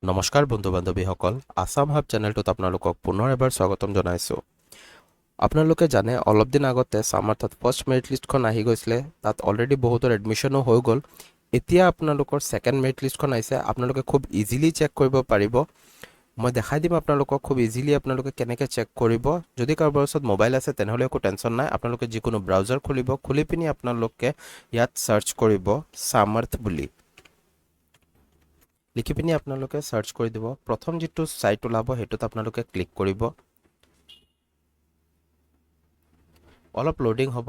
নমস্কাৰ বন্ধু বান্ধৱীসকল, আসাম হাব চেনেলটোত আপোনালোকক পুনৰ এবাৰ স্বাগতম জনাইছোঁ। আপোনালোকে জানে অলপ দিন আগতে সামাৰ্থত ফাৰ্ষ্ট মেৰিট লিষ্টখন আহি গৈছিলে। তাত অলৰেডি বহুতৰ এডমিশ্যনো হৈ গ'ল। এতিয়া আপোনালোকৰ ছেকেণ্ড মেৰিট লিষ্টখন আহিছে। আপোনালোকে খুব ইজিলি চেক কৰিব পাৰিব। মই দেখাই দিম আপোনালোকক খুব ইজিলি আপোনালোকে কেনেকৈ চেক কৰিব। যদি কাৰোবাৰ ওচৰত মোবাইল আছে তেনেহ'লে একো টেনশ্যন নাই। আপোনালোকে যিকোনো ব্ৰাউজাৰ খুলিব, খুলি পিনি আপোনালোকে ইয়াত চাৰ্চ কৰিব সামাৰ্থ বুলি। লিখি পিনি আপোনালোকে চাৰ্চ কৰি দিব। প্ৰথম যিটো ছাইট ওলাব সেইটোত আপোনালোকে ক্লিক কৰিব। অলপ লোডিং হ'ব।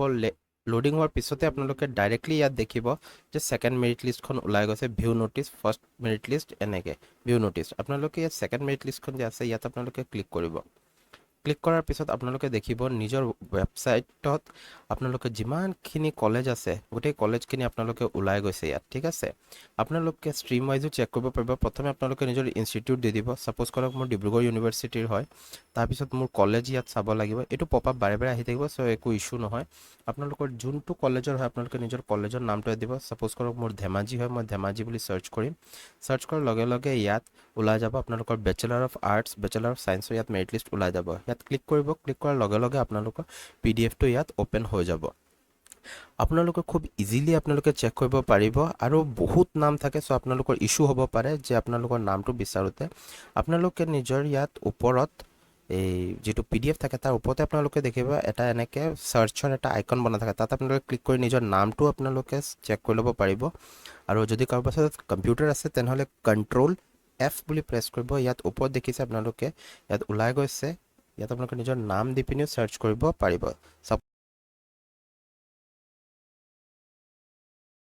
লোডিং হোৱাৰ পিছতে আপোনালোকে ডাইৰেক্টলি ইয়াত দেখিব যে ছেকেণ্ড মেৰিট লিষ্টখন ওলাই গৈছে। View notice, first merit list, এনেকৈ ভিউ ন'টিছ। আপোনালোকে ইয়াত ছেকেণ্ড মেৰিট লিষ্টখন যে আছে ইয়াত আপোনালোকে ক্লিক কৰিব। ক্লিক কৰাৰ পিছত আপোনালোকে দেখিব নিজৰ ৱেবছাইটত আপোনালোকে যিমানখিনি কলেজ আছে গোটেই কলেজখিনি আপোনালোকে ওলাই গৈছে ইয়াত, ঠিক আছে। আপোনালোকে ষ্ট্ৰীম ৱাইজো চেক কৰিব পাৰিব। প্ৰথমে আপোনালোকে নিজৰ ইনষ্টিটিউট দি দিব। ছাপ'জ কৰক মোৰ ডিব্ৰুগড় ইউনিভাৰ্চিটিৰ হয়, তাৰপিছত মোৰ কলেজ ইয়াত চাব লাগিব। এইটো পপ আপ বাৰে বাৰে আহি থাকিব, চ' একো ইছ্যু নহয়। আপোনালোকৰ যোনটো কলেজৰ হয় আপোনালোকে নিজৰ কলেজৰ নামটো দিব। ছাপ'জ কৰক মোৰ ধেমাজি হয়, মই ধেমাজি বুলি চাৰ্চ কৰিম। চাৰ্চ কৰাৰ লগে লগে ইয়াত ওলাই যাব আপোনালোকৰ bachelor of arts, bachelor of ছায়েন্সৰ ইয়াত মেৰিট লিষ্ট ওলাই যাব। ইয়াত ক্লিক কৰিব। ক্লিক কৰাৰ লগে লগে আপোনালোকৰ PDF-টো ইয়াত অ'পেন হৈ যাব। আপোনালোকে খুব ইজিলি আপোনালোকে চেক কৰিব পাৰিব। আৰু বহুত নাম থাকে, চ' আপোনালোকৰ ইছ্যু হ'ব পাৰে যে আপোনালোকৰ নামটো বিচাৰোঁতে আপোনালোকে নিজৰ ইয়াত ওপৰত এই যিটো PDF থাকে তাৰ ওপৰতে আপোনালোকে দেখিব এটা এনেকৈ চাৰ্চৰ এটা আইকন বনাই থাকে। তাত আপোনালোকে ক্লিক কৰি নিজৰ নামটো আপোনালোকে চেক কৰি ল'ব পাৰিব। আৰু যদি কাৰোবাৰ ওচৰত কম্পিউটাৰ আছে তেনেহ'লে Ctrl+F বুলি প্ৰেছ কৰিব। ইয়াত ওপৰত দেখিছে আপোনালোকে ইয়াত ওলাই গৈছে। ইয়াত আপোনালোকে নিজৰ নাম দি পিনিও চাৰ্চ কৰিব পাৰিব।